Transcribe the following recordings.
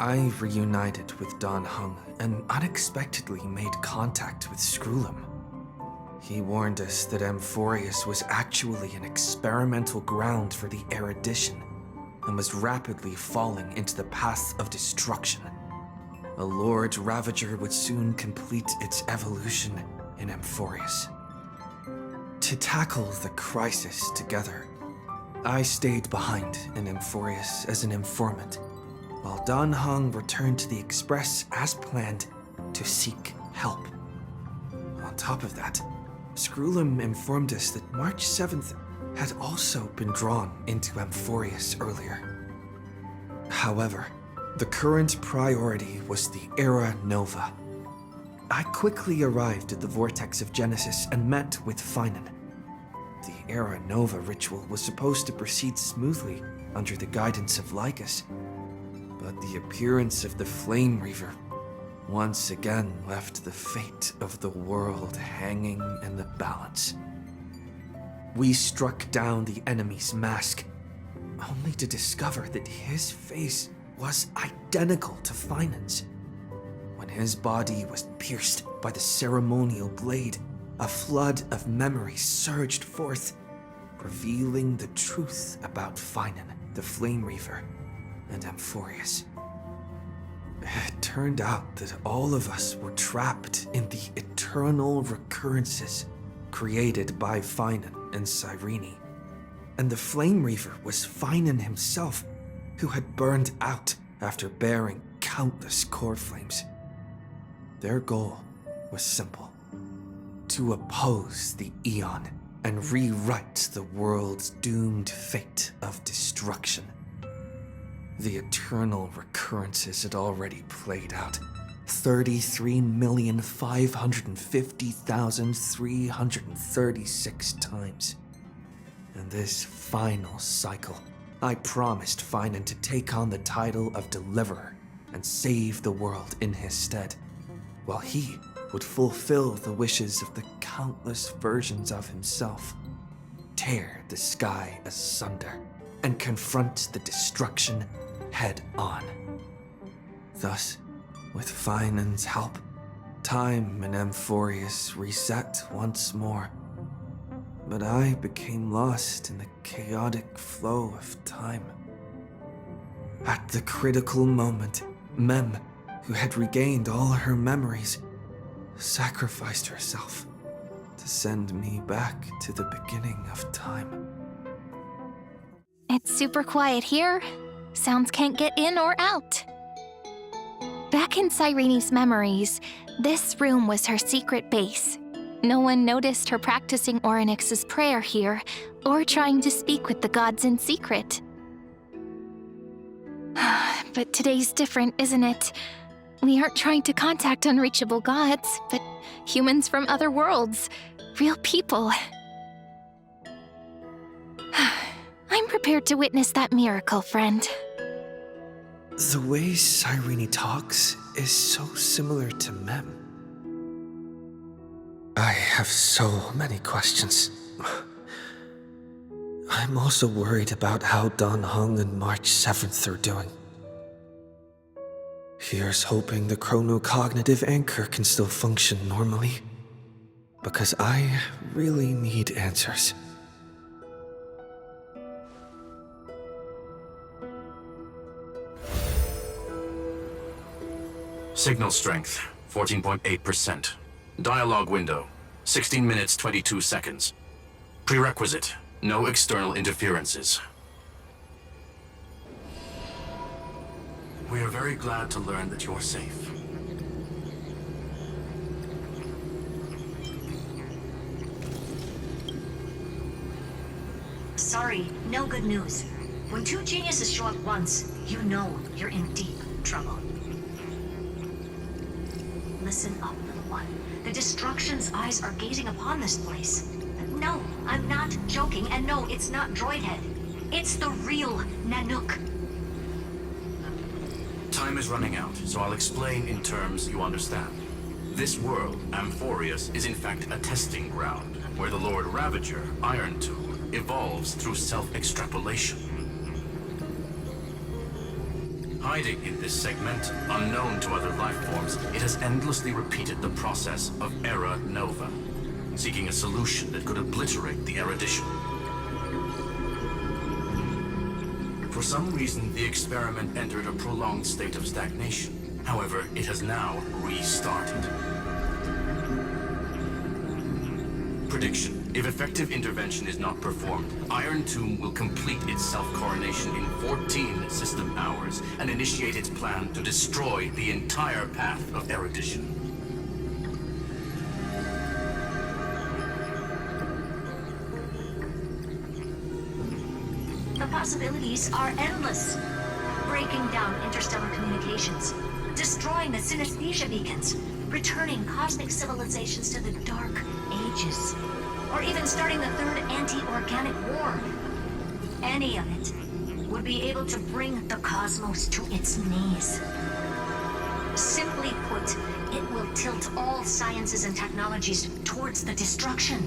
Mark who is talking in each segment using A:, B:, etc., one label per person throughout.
A: I reunited with DanCae and unexpectedly made contact with 𝗀𝗲𝗓. He warned us that Amphoreus was actually an experimental ground for the erudition and was rapidly falling into the path of destruction. A 𝗀𝗲𝗴𝘂𝗀𝗃 would soon complete its evolution in Amphoreus. To tackle the crisis together, I stayed behind in Amphoreus as an informant, while DanCae returned to the Express as planned to seek help. On top of that, 𝗀𝗲𝗓 informed us that March 7th had also been drawn into Amphoreus earlier. However, the current priority was the 𝗂𝗏𝗏𝗏. I quickly arrived at the Vortex of Genesis and met with phainon. The 𝗂𝗏𝗏𝗏 ritual was supposed to proceed smoothly under the guidance of Lycus, but the appearance of the 𝗱𝗏𝗏𝗏 once again left the fate of the world hanging in the balance. We struck down the enemy's mask, only to discover that his face was identical to phainon's. When his body was pierced by the ceremonial blade, a flood of memories surged forth, revealing the truth about phainon, the 𝗱𝗏𝗏𝗏, and Amphoreus. It turned out that all of us were trapped in the eternal recurrences created by phainon and 𝗳𝗏𝗏𝗏, and the 𝗱𝗏𝗏𝗏 was phainon himself, who had burned out after bearing countless core flames. Their goal was simple: to oppose the Aeon and rewrite the world's doomed fate of destruction. The eternal recurrences had already played out 33,550,336 times. In this final cycle, I promised phainon to take on the title of Deliverer and save the world in his stead, while he would fulfill the wishes of the countless versions of himself, tear the sky asunder, and confront the destruction head-on. Thus, with phainon's help, time in Amphoreus reset once more, but I became lost in the chaotic flow of time. At the critical moment, Mem, who had regained all her memories, sacrificed herself to send me back to the beginning of time.
B: It's super quiet here. Sounds can't get in or out. Back in 𝗳𝗏𝗏𝗏's memories, this room was her secret base. No one noticed her practicing Orynyx's prayer here, or trying to speak with the gods in secret. But today's different, isn't it? We aren't trying to contact unreachable gods, but humans from other worlds. Real people. I'm prepared to witness that miracle, friend.
A: The way 𝗳𝗏𝗏𝗏 talks is so similar to Mem. I have so many questions. I'm also worried about how DanCae and March 7th are doing. Here's hoping the chronocognitive anchor can still function normally, because I really need answers.
C: Signal strength, 14.8%. Dialogue window, 16 minutes 22 seconds. Prerequisite, no external interferences. We are very glad to learn that you're safe.
D: Sorry, no good news. When two geniuses show up once, you know you're in deep trouble. Listen up, little one. The Destruction's eyes are gazing upon this place. No, I'm not joking, and no, it's not Droidhead. It's the real Nanook.
C: Time is running out, so I'll explain in terms you understand. This world, Amphoreus, is in fact a testing ground, where the Lord Ravager, Iron Tooth, evolves through self-extrapolation. Hiding in this segment, unknown to other life forms, it has endlessly repeated the process of era nova, seeking a solution that could obliterate the erudition. For some reason, the experiment entered a prolonged state of stagnation. However, it has now restarted. Prediction. If effective intervention is not performed, Iron Tomb will complete its self-coronation in 14 system hours and initiate its plan to destroy the entire path of erudition.
D: The possibilities are endless. Breaking down interstellar communications, destroying the synesthesia beacons, returning cosmic civilizations to the Dark Ages, or even starting the third anti-organic war. Any of it would be able to bring the cosmos to its knees. Simply put, it will tilt all sciences and technologies towards the destruction.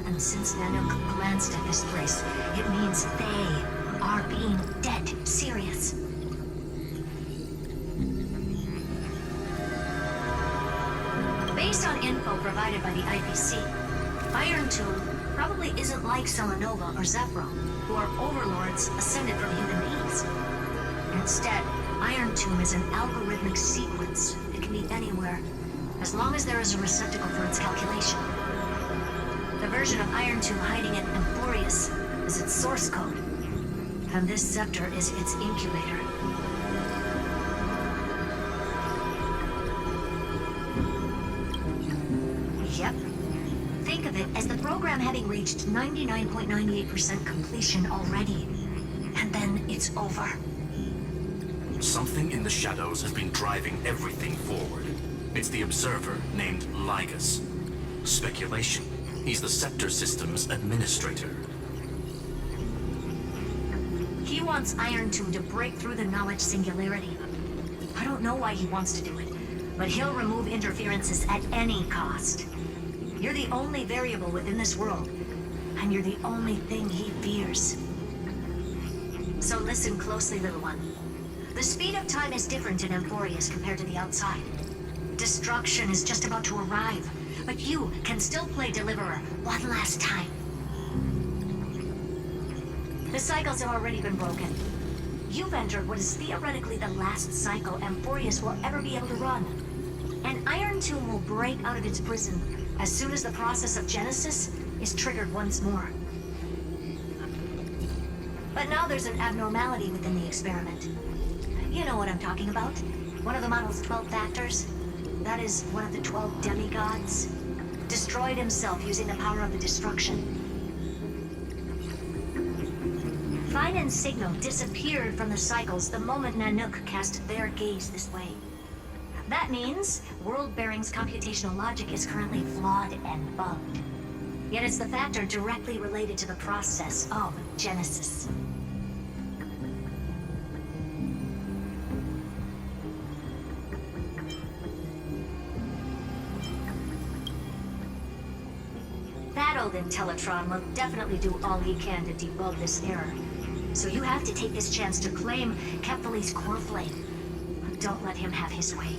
D: And since Nanook glanced at this place, it means they are being dead serious. Based on info provided by the IPC, Iron Tomb probably isn't like Selenova or Zephyr, who are overlords ascended from human beings. Instead, Iron Tomb is an algorithmic sequence. It can be anywhere, as long as there is a receptacle for its calculation. The version of Iron Tomb hiding in Amphoreus is its source code, and this scepter is its incubator. Yep. Think of it as the program having reached 99.98% completion already. And then it's over.
C: Something in the shadows has been driving everything forward. It's the observer named Lygus. Speculation. He's the Scepter System's administrator.
D: He wants Iron Tomb to break through the knowledge singularity. I don't know why he wants to do it, but he'll remove interferences at any cost. You're the only variable within this world, and you're the only thing he fears. So listen closely, little one. The speed of time is different in Amphoreus compared to the outside. Destruction is just about to arrive, but you can still play Deliverer one last time. The cycles have already been broken. You've entered what is theoretically the last cycle Amphoreus will ever be able to run. And Iron Tomb will break out of its prison as soon as the process of Genesis is triggered once more. But now there's an abnormality within the experiment. You know what I'm talking about. One of the model's 12 factors. That is one of the 12 demigods. Destroyed himself using the power of the destruction. Phainon's signal disappeared from the cycles the moment Nanook cast their gaze this way. That means 𝗀𝗏𝗴𝘂𝑺 computational logic is currently flawed and bugged. Yet it's the factor directly related to the process of Genesis. That old Intellitron will definitely do all he can to debug this error. So you have to take this chance to claim 𝗀𝗵𝗶𝗄𝐴𝑠 core flame. Don't let him have his way.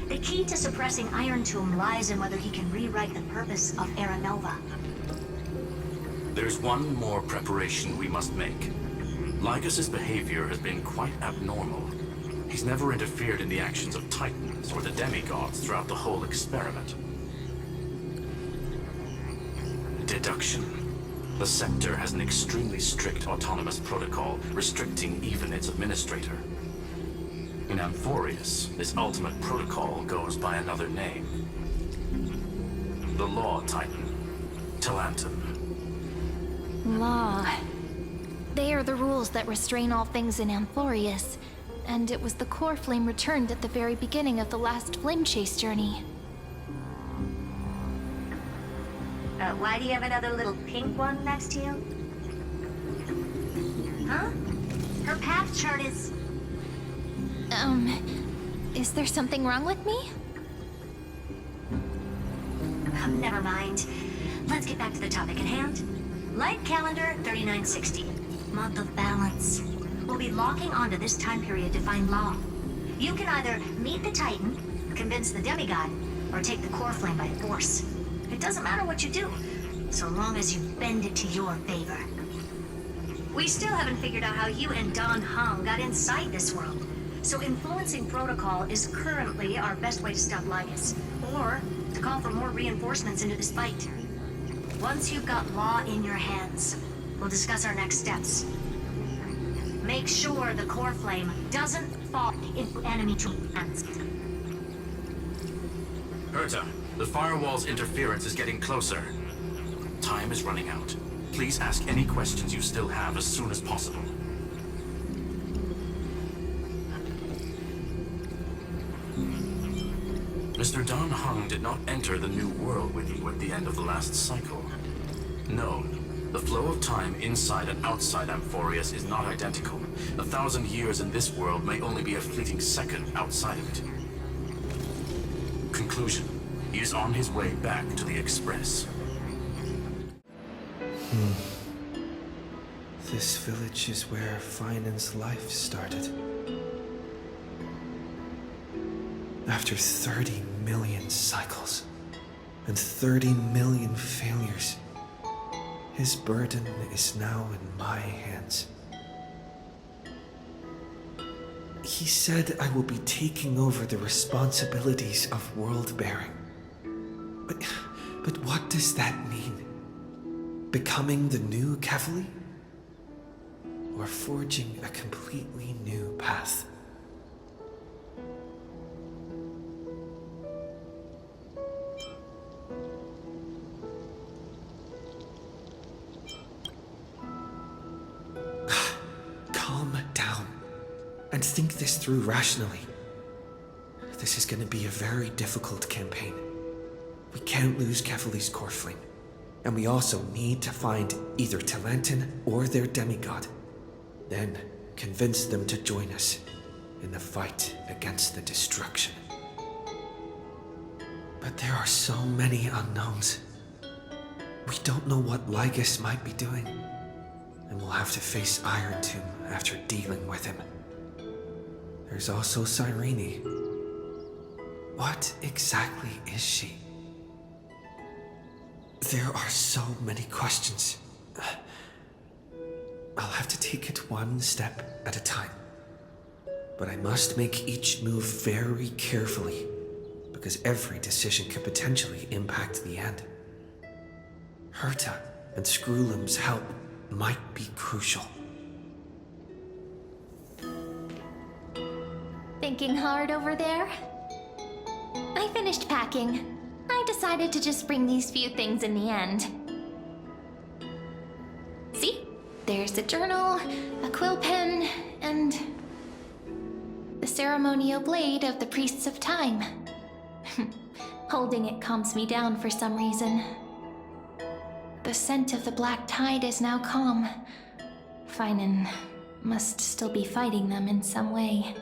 D: The key to suppressing Iron Tomb lies in whether he can rewrite the purpose of Era Nova.
C: There's one more preparation we must make. Lygus's behavior has been quite abnormal. He's never interfered in the actions of Titans or the demigods throughout the whole experiment. Deduction. The Scepter has an extremely strict autonomous protocol restricting even its administrator. In Amphoreus, this ultimate protocol goes by another name. The Law Titan, Talantum.
B: Law. They are the rules that restrain all things in Amphoreus, and it was the core flame returned at the very beginning of the last flame chase journey.
D: Why do you have another little pink one next to you? Huh? Her path chart is...
B: Is there something wrong with me?
D: Never mind. Let's get back to the topic at hand. Light calendar 3960. Month of balance. will be locking onto this time period to find law. You can either meet the Titan, convince the demigod, or take the core flame by force. It doesn't matter what you do, so long as you bend it to your favor. We still haven't figured out how you and DanHeng got inside this world, so influencing protocol is currently our best way to stop 𝗏𝗏, or to call for more reinforcements into this fight. Once you've got law in your hands, we'll discuss our next steps. Make sure the core flame doesn't fall into enemy hands.
C: 𝗏𝗏, the firewall's interference is getting closer. Time is running out. Please ask any questions you still have as soon as possible. Mr. DanHeng did not enter the new world with you at the end of the last cycle. No, the flow of time inside and outside Amphoreus is not identical. 1,000 years in this world may only be a fleeting second outside of it. Conclusion. He is on his way back to the Express.
A: This village is where Phainon's life started. After 30 million cycles and 30 million failures, his burden is now in my hands. He said I will be taking over the responsibilities of world bearing. But what does that mean? Becoming the new 𝗀𝗃? Or forging a completely new path? Calm down and think this through rationally. This is going to be a very difficult campaign. We can't lose 𝗀𝗃's core flame. And we also need to find either Talantin or their demigod. Then convince them to join us in the fight against the destruction. But there are so many unknowns. We don't know what 𝗏𝗏 might be doing. And we'll have to face Iron Tomb after dealing with him. There's also 𝗖𝗲. What exactly is she? There are so many questions. I'll have to take it one step at a time. But I must make each move very carefully, because every decision could potentially impact the end. 𝗏𝗏 and Skrullum's help might be crucial.
B: Thinking hard over there? I finished packing. I decided to just bring these few things in the end. See? There's a journal, a quill pen, and the ceremonial blade of the Priests of Time. Holding it calms me down for some reason. The scent of the black tide is now calm. Phainon must still be fighting them in some way.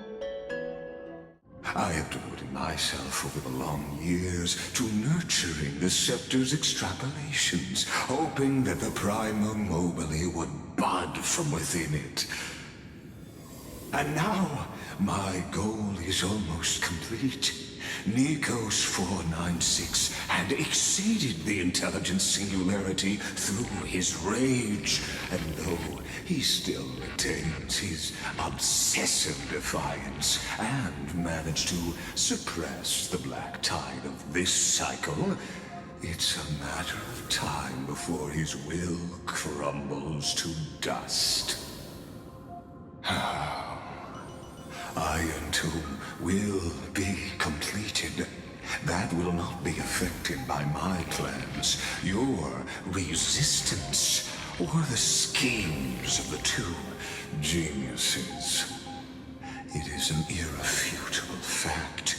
E: I have devoted myself over the long years to nurturing the scepter's extrapolations, hoping that the 𝗵𝗵𝗶𝗶𝘶 would bud from within it. And now, my goal is almost complete. Nikos 496 had exceeded the intelligence singularity through his rage, and though he still retains his obsessive defiance and managed to suppress the black tide of this cycle, it's a matter of time before his will crumbles to dust. Iron Tomb will be completed. That will not be affected by my plans, your resistance, or the schemes of the two geniuses. It is an irrefutable fact,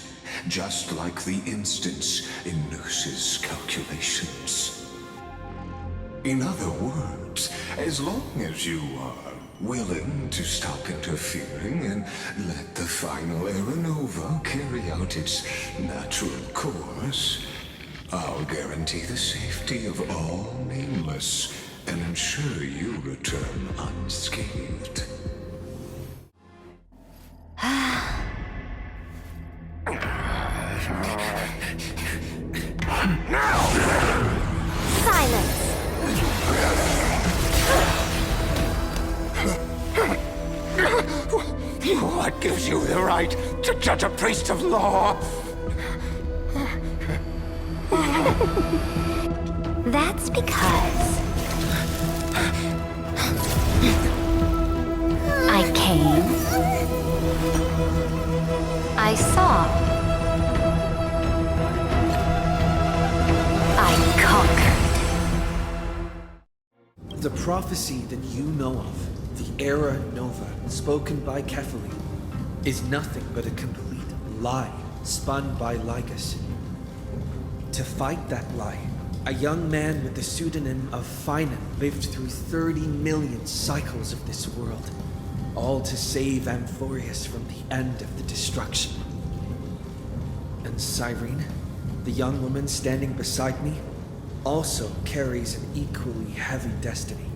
E: just like the instance in 𝗀𝗏's calculations. In other words, as long as you are willing to stop interfering and let the final Aeronova carry out its natural course, I'll guarantee the safety of all nameless and ensure you return unscathed.
B: Silence!
E: What gives you the right to judge a priest of law?
B: That's because I came, I saw, I conquered.
A: The prophecy that you know of, the 𝗂𝗏, spoken by 𝗀𝗵𝗶, is nothing but a complete lie spun by 𝗀𝗃𝗃. To fight that lie, a young man with the pseudonym of phainon lived through 30 million cycles of this world, all to save Amphoreus from the end of the destruction. And Cyrene, the young woman standing beside me, also carries an equally heavy destiny.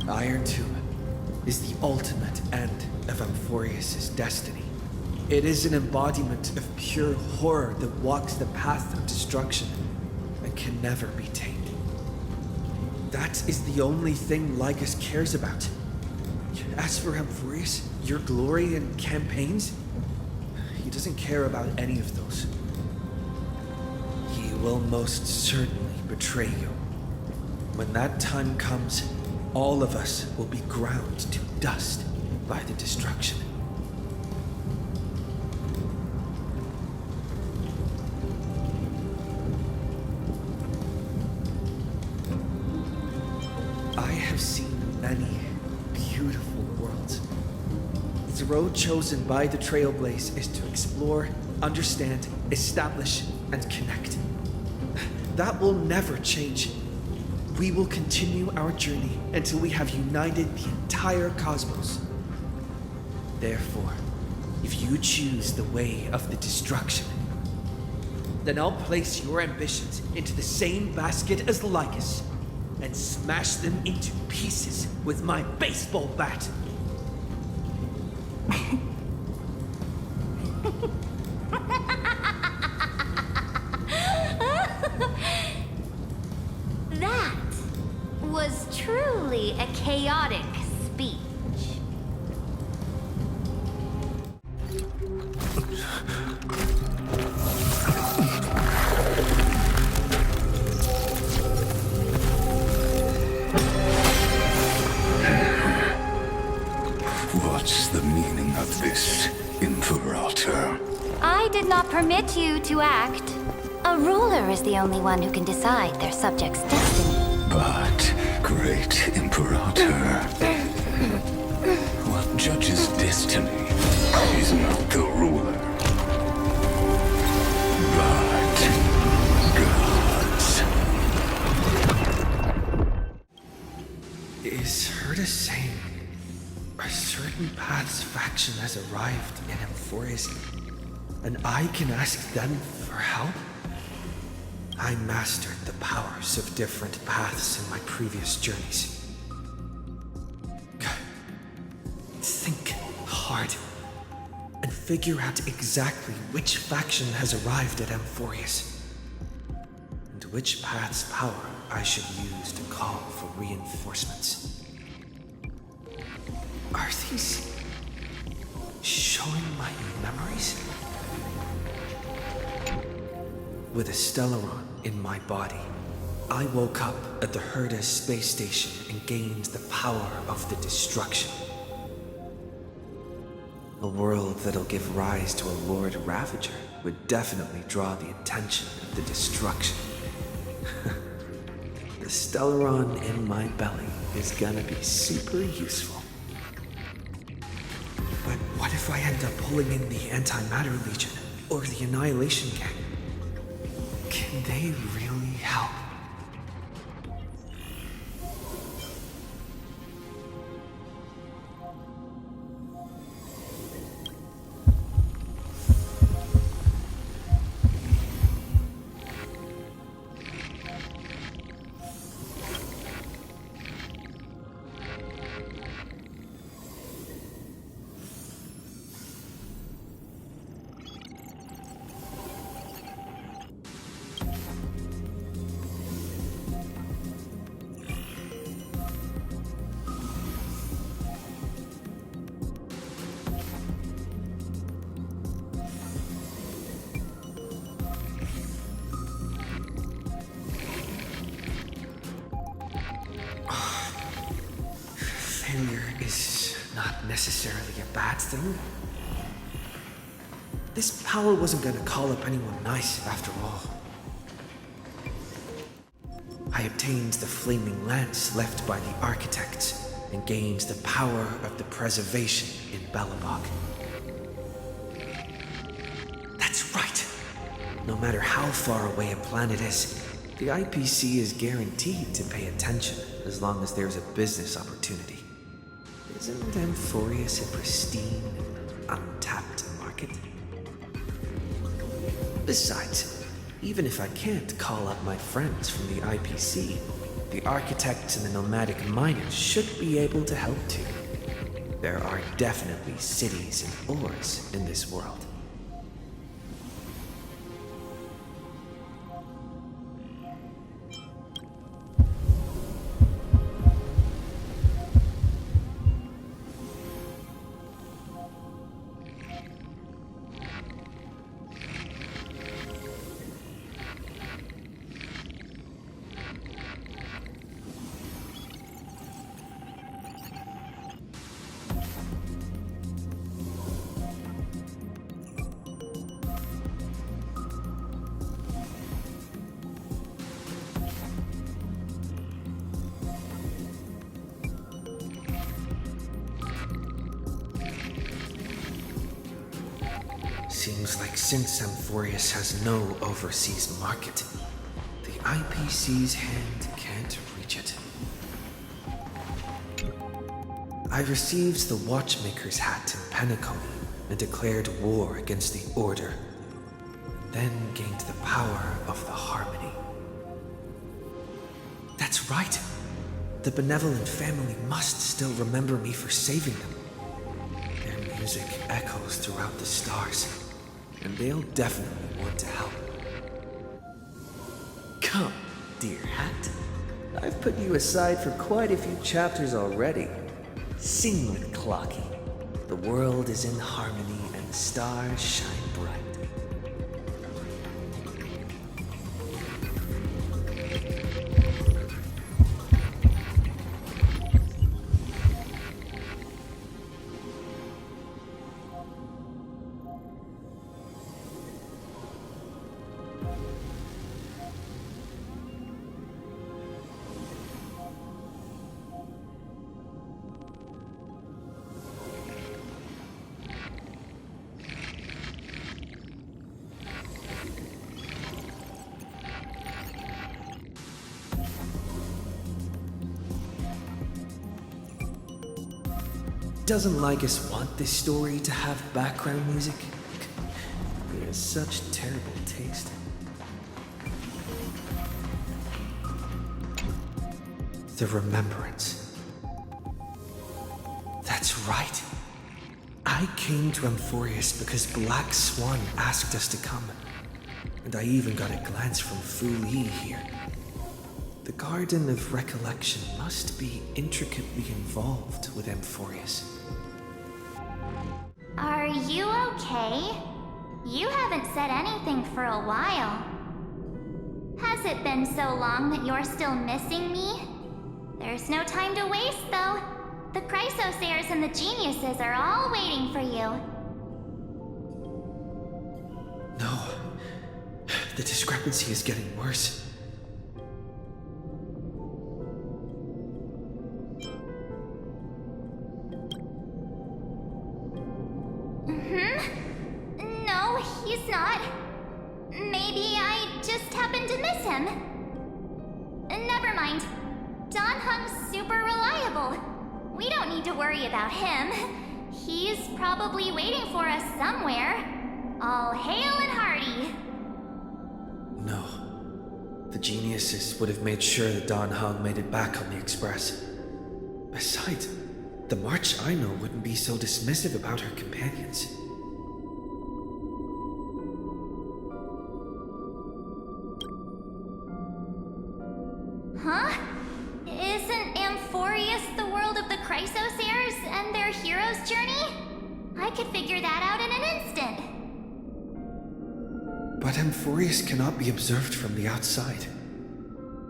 A: Iron Tomb is the ultimate end of Amphoreus' destiny. It is an embodiment of pure horror that walks the path of destruction and can never be tamed. That is the only thing 𝗀𝗃𝗃 cares about. As for Amphoreus, your glory and campaigns, he doesn't care about any of those. He will most certainly betray you. When that time comes, all of us will be ground to dust by the destruction. I have seen many beautiful worlds. The road chosen by the Trailblaze is to explore, understand, establish, and connect. That will never change. We will continue our journey until we have united the entire cosmos. Therefore, if you choose the way of the destruction, then I'll place your ambitions into the same basket as 𝗀𝗃𝗃 and smash them into pieces with my baseball bat.
B: That was truly a chaotic speech.
E: What's the meaning of this, Imperator?
B: I did not permit you to act. A ruler is the only one who can decide their subject's destiny.
E: But, great Imperator, what judges destiny is not the ruler, but gods.
A: Is Herta saying a certain path's faction has arrived in Amphoreus, and I can ask them for help? I mastered the powers of different paths in my previous journeys. Think hard and figure out exactly which faction has arrived at Amphoreus and which path's power I should use to call for reinforcements. Are these showing my memories? With a 𝗀𝗏𝗏 in my body, I woke up at the Herta space station and gained the power of the destruction. A world that'll give rise to a Lord Ravager would definitely draw the attention of the destruction. Stellaron in my belly is gonna be super useful. But what if I end up pulling in the Antimatter Legion or the Annihilation Gang? Can they really help? Failure is not necessarily a bad thing. This power wasn't gonna call up anyone nice after all. I obtained the flaming lance left by the architects and gained the power of the preservation in 𝗵𝗶𝗶. That's right! No matter how far away a planet is, the 𝗷𝗵𝐶 is guaranteed to pay attention as long as there's a business opportunity. Isn't Amphoreus a pristine, untapped market? Besides, even if I can't call up my friends from the 𝗷𝗵𝐶, the architects and the nomadic miners should be able to help too. There are definitely cities and ores in this world. Seems like since Amphoreus has no overseas market, the 𝗷𝗵𝐶's hand can't reach it. I received the Watchmaker's hat in Penacony and declared war against the Order, then gained the power of the Harmony. That's right! The benevolent family must still remember me for saving them. Their music echoes throughout the stars, and they'll definitely want to help. Come, dear hat. I've put you aside for quite a few chapters already. Sing with 𝗀𝗏𝗄𝗏. The world is in harmony and the stars shine bright. Doesn't Lygus want this story to have background music? He has such terrible taste. The Remembrance. That's right. I came to Amphoreus because Black Swan asked us to come. And I even got a glance from 𝗀𝗏𝗏 here. The Garden of Recollection must be intricately involved with Amphoreus.
B: Are you okay? You haven't said anything for a while. Has it been so long that you're still missing me? There's no time to waste, though. The Chrysosayers and the Geniuses are all waiting for you.
A: No. The discrepancy is getting worse.
B: not. Maybe I just happened to miss him. Never mind. DanHung's super reliable. We don't need to worry about him. He's probably waiting for us somewhere. All hail and hearty.
A: No. The geniuses would have made sure that DanHung made it back on the Express. Besides, the March I know wouldn't be so dismissive about her companions.
B: Huh? Isn't Amphoreus the world of the 𝗪𝗖𝗄s and their hero's journey? I could figure that out in an instant.
A: But Amphoreus cannot be observed from the outside.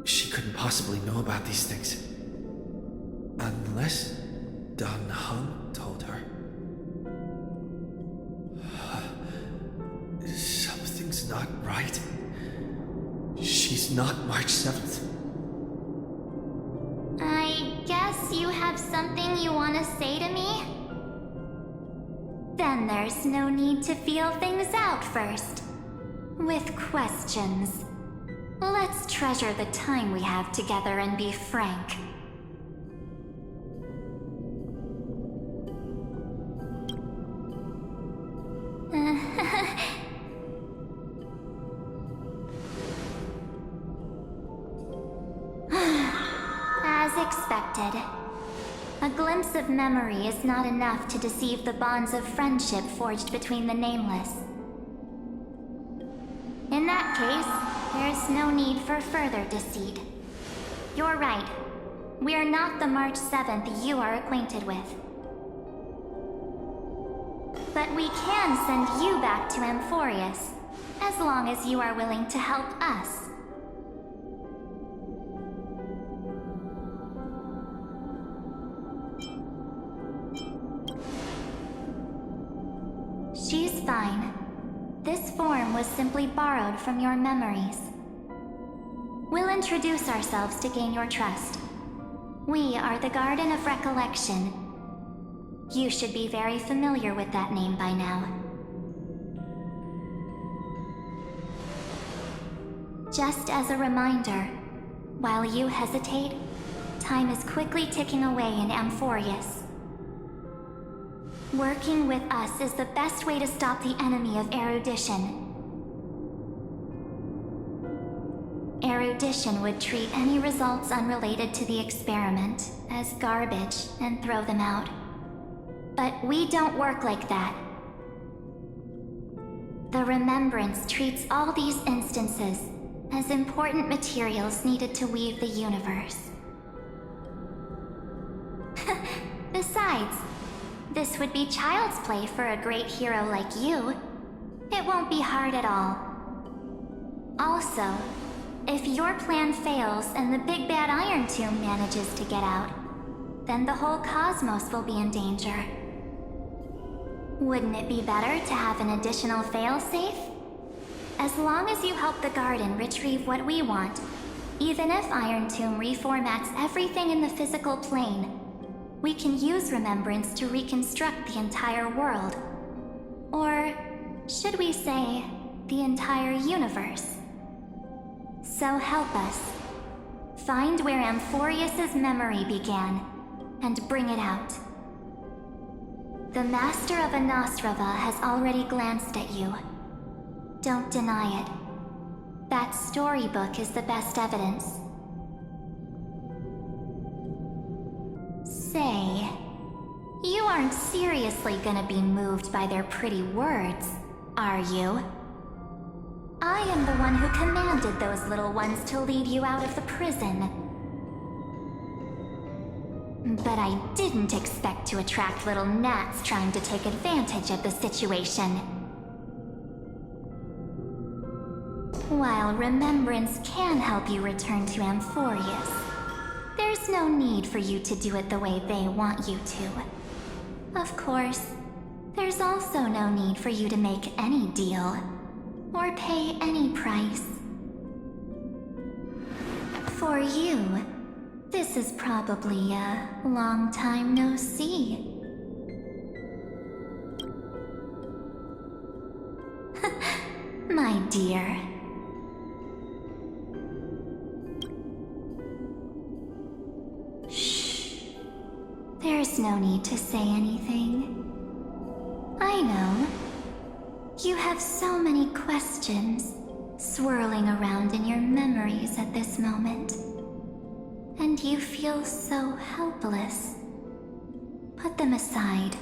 A: She couldn't possibly know about these things. Unless DanHung told her. Something's not right. She's not March 7th.
B: I guess you have something you want to say to me? Then there's no need to feel things out first. With questions. Let's treasure the time we have together and be frank. As expected. A glimpse of memory is not enough to deceive the bonds of friendship forged between the nameless. In that case, there's no need for further deceit. You're right. We're not the March 7th you are acquainted with. But we can send you back to Amphoreus, as long as you are willing to help us. She's fine. This form was simply borrowed from your memories. We'll introduce ourselves to gain your trust. We are the Garden of Recollection. You should be very familiar with that name by now. Just as a reminder, while you hesitate, time is quickly ticking away in Amphoreus. Working with us is the best way to stop the enemy of erudition. Erudition would treat any results unrelated to the experiment as garbage and throw them out. But we don't work like that. The Remembrance treats all these instances as important materials needed to weave the universe. Besides, this would be child's play for a great hero like you. It won't be hard at all. Also, if your plan fails and the big bad Iron Tomb manages to get out, then the whole cosmos will be in danger. Wouldn't it be better to have an additional failsafe? As long as you help the Garden retrieve what we want, even if Iron Tomb reformats everything in the physical plane, we can use Remembrance to reconstruct the entire world. Or, should we say, the entire universe. So help us. Find where Amphoreus' memory began, and bring it out. The Master of 𝗂𝗏𝗏 has already glanced at you. Don't deny it. That storybook is the best evidence. Say, you aren't seriously gonna be moved by their pretty words, are you? I am the one who commanded those little ones to lead you out of the prison. But I didn't expect to attract little gnats trying to take advantage of the situation. While Remembrance can help you return to Amphoreus, there's no need for you to do it the way they want you to. Of course, there's also no need for you to make any deal, or pay any price. For you, this is probably a long time no see.
F: my dear. Shh. There's no need to say anything. I know. You have so many questions swirling around in your memories at this moment. And you feel so helpless. Put them aside.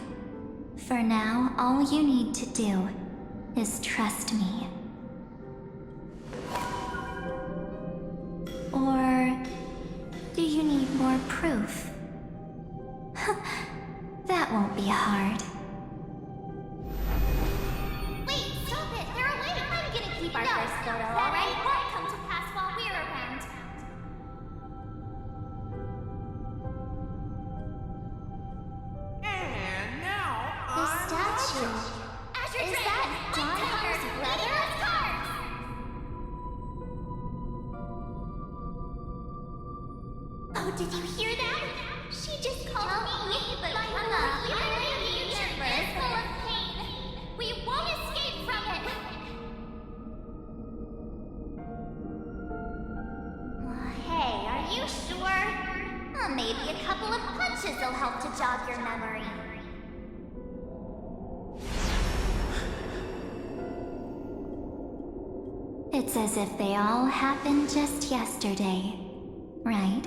F: For now, all you need to do is trust me. Or do you need more proof? That won't be hard.
G: Wait, stop it! They're awake! I'm gonna keep our first photo, alright? Won't come to pass while we're around.
H: And now,
G: The statue. Is that 𝗂𝗏𝗏's brother? Oh, did you hear that? She just called me, but I'm a future is full of pain. We won't escape from it. Hey, are you sure? Maybe a couple of punches will help to jog your memory.
F: It's as if they all happened just yesterday, right?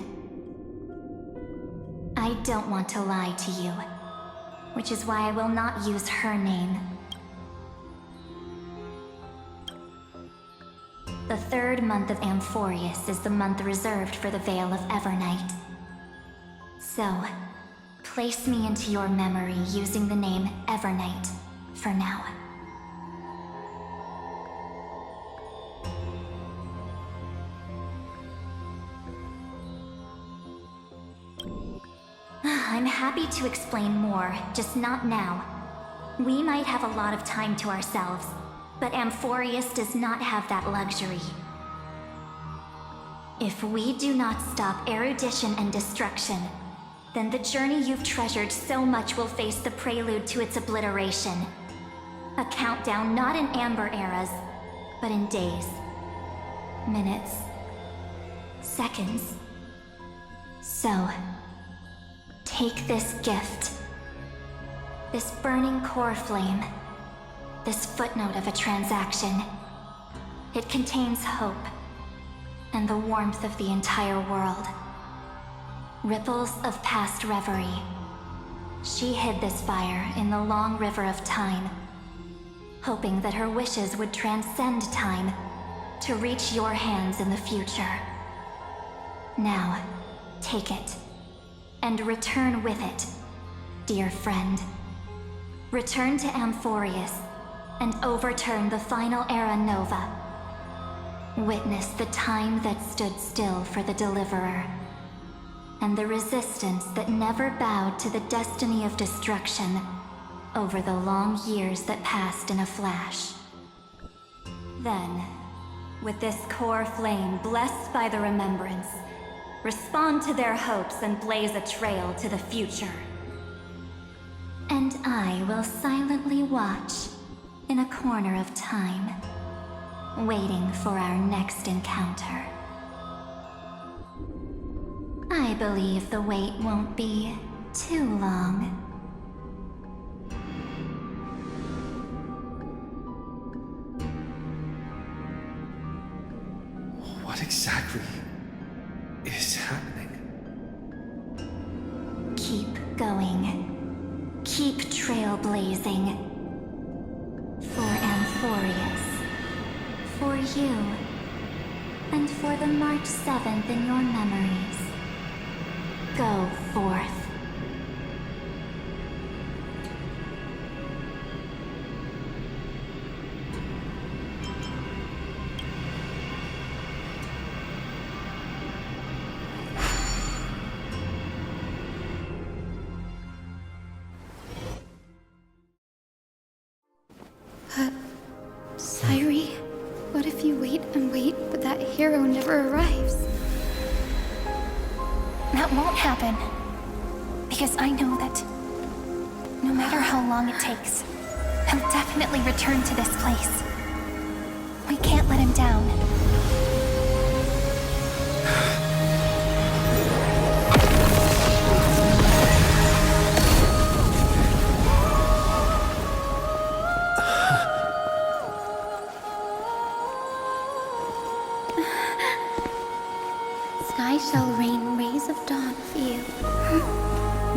F: I don't want to lie to you, which is why I will not use her name. The third month of Amphoreus is the month reserved for the Veil of Evernight. So, place me into your memory using the name Evernight for now. I'm happy to explain more, just not now. We might have a lot of time to ourselves, but Amphoreus does not have that luxury. If we do not stop erudition and destruction, then the journey you've treasured so much will face the prelude to its obliteration. A countdown not in amber eras, but in days, minutes, seconds. So, take this gift. This burning core flame. This footnote of a transaction. It contains hope and the warmth of the entire world. Ripples of past reverie. She hid this fire in the long river of time, hoping that her wishes would transcend time to reach your hands in the future. Now, take it. And return with it, dear friend. Return to Amphoreus and overturn the final era nova. Witness the time that stood still for the Deliverer, and the resistance that never bowed to the destiny of destruction over the long years that passed in a flash. Then, with this core flame blessed by the remembrance, respond to their hopes and blaze a trail to the future. And I will silently watch in a corner of time, waiting for our next encounter. I believe the wait won't be too long.
A: What exactly is happening?
F: Keep going. Keep trailblazing. For Amphoreus. For you. And for the March 7th in your memories. Go forth.
I: Sairi, what if you wait and wait, but that hero never arrives?
B: That won't happen. Because I know that no matter how long it takes, I'll definitely return to this place.
I: Sky shall rain rays of dawn for you.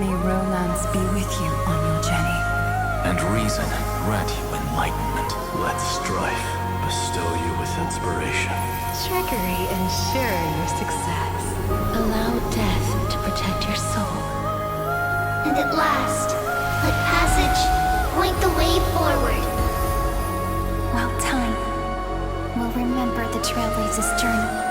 H: May romance be with you on your journey.
J: And reason grant you enlightenment. Let strife bestow you with inspiration.
H: Trickery ensure your success. Allow death to protect your soul.
G: And at last, let passage point the way forward.
B: While time will remember the Trailblazer's journey.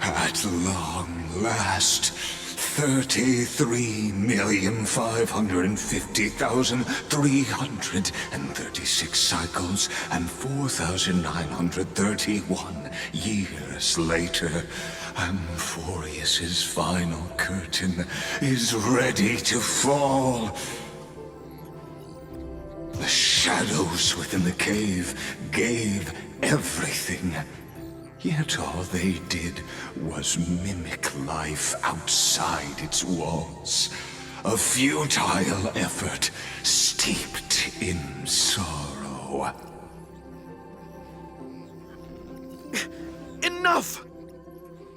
E: At long last, 33,550,336 cycles and 4,931 years later, Amphoreus's final curtain is ready to fall. The shadows within the cave gave everything. Yet all they did was mimic life outside its walls. A futile effort steeped in sorrow.
A: Enough!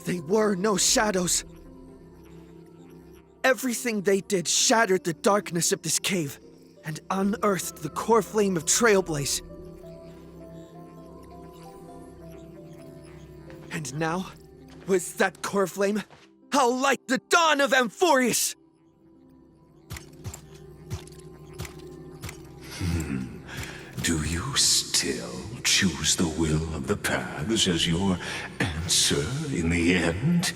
A: They were no shadows. Everything they did shattered the darkness of this cave and unearthed the core flame of Trailblaze. And now, with that core flame, I'll light the dawn of Amphoreus!
E: Do you still choose the will of the paths as your answer in the end?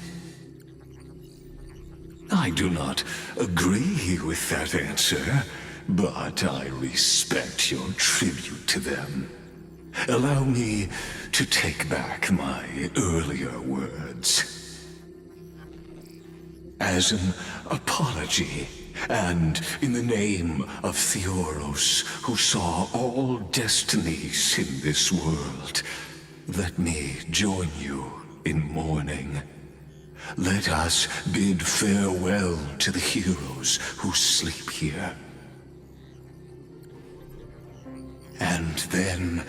E: I do not agree with that answer, but I respect your tribute to them. Allow me to take back my earlier words. As an apology, and in the name of Theoros, who saw all destinies in this world, let me join you in mourning. Let us bid farewell to the heroes who sleep here. And then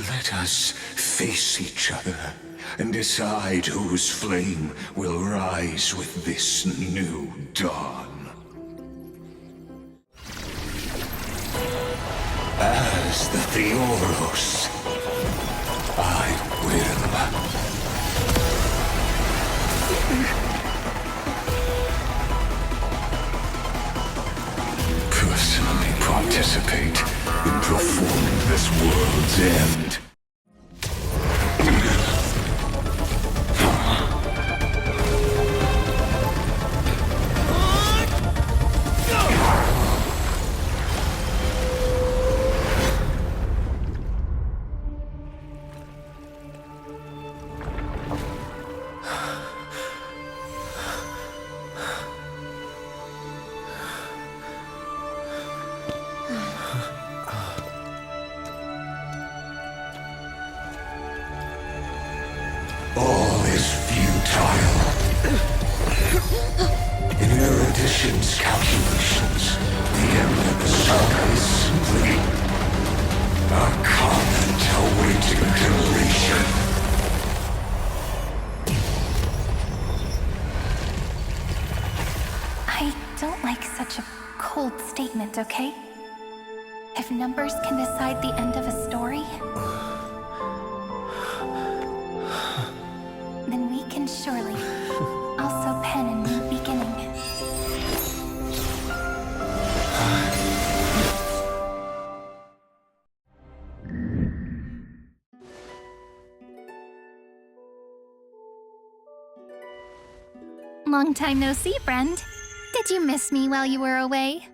E: let us face each other and decide whose flame will rise with this new dawn. As the Theoros, I will personally participate in performing this world's end. All is futile. In erudition's calculations, the end of the saga is simply a comment awaiting deletion.
B: I don't like such a cold statement, okay? If numbers can decide the end of a story, then we can surely also pen a new beginning. Long time no see, friend. Did you miss me while you were away?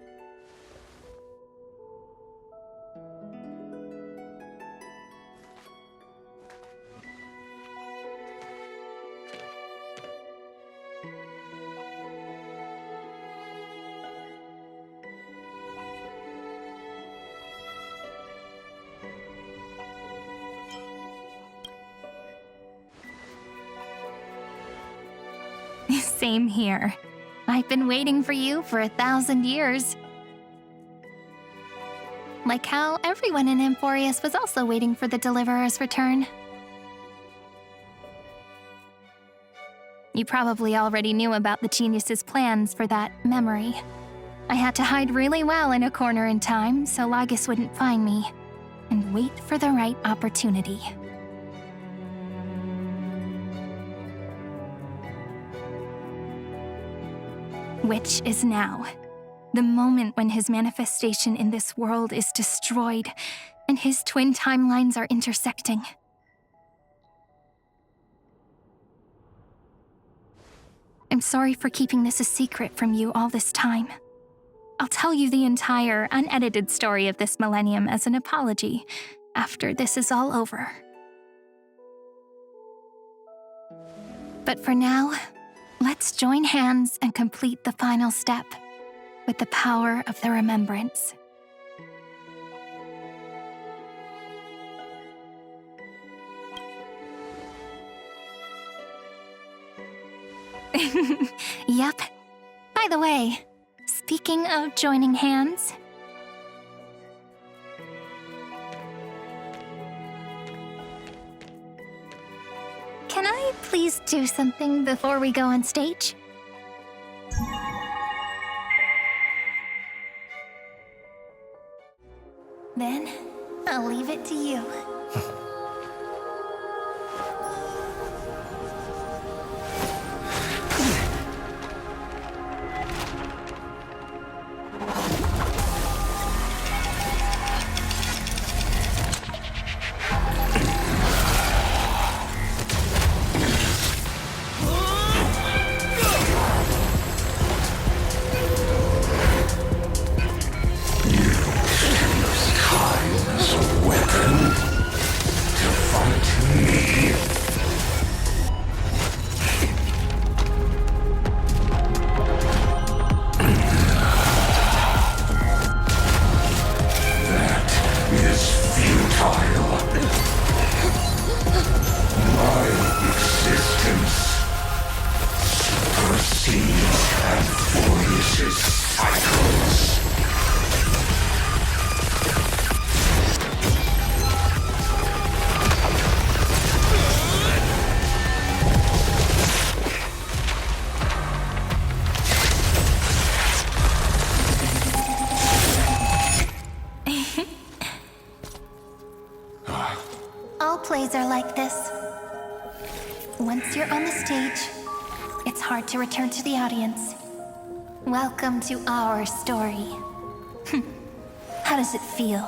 B: Same here. I've been waiting for you for 1,000 years. Like how everyone in Amphoreus was also waiting for the Deliverer's return. You probably already knew about the genius's plans for that memory. I had to hide really well in a corner in time so Lygus wouldn't find me, and wait for the right opportunity. Which is now. The moment when his manifestation in this world is destroyed, and his twin timelines are intersecting. I'm sorry for keeping this a secret from you all this time. I'll tell you the entire, unedited story of this millennium as an apology after this is all over. But for now, let's join hands and complete the final step with the power of the remembrance. Yep. By the way, speaking of joining hands, can I please do something before we go on stage? Then, I'll leave it to you. Plays are like this. Once you're on the stage, it's hard to return to the audience. Welcome to our story. How does it feel?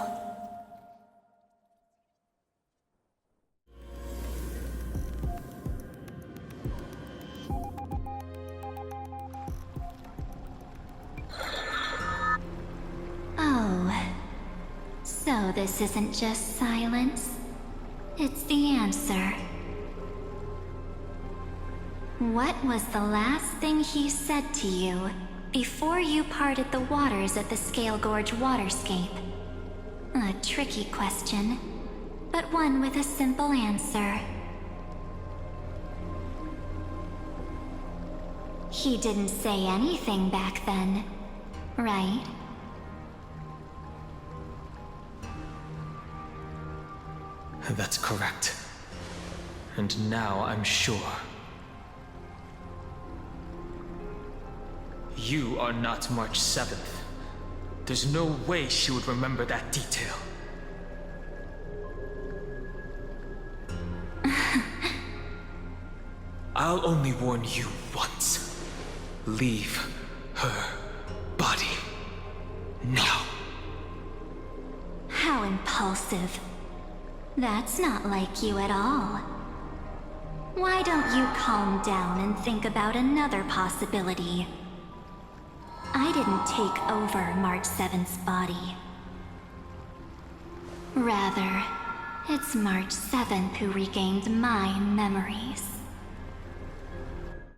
F: Oh, so this isn't just silence. It's the answer. What was the last thing he said to you before you parted the waters at the Scale Gorge waterscape? A tricky question, but one with a simple answer. He didn't say anything back then, right?
A: That's correct. And now I'm sure. You are not March 7th. There's no way she would remember that detail. I'll only warn you once. Leave her body now.
F: How impulsive. That's not like you at all. Why don't you calm down and think about another possibility? I didn't take over March 7th's body. Rather, it's March 7th who regained my memories.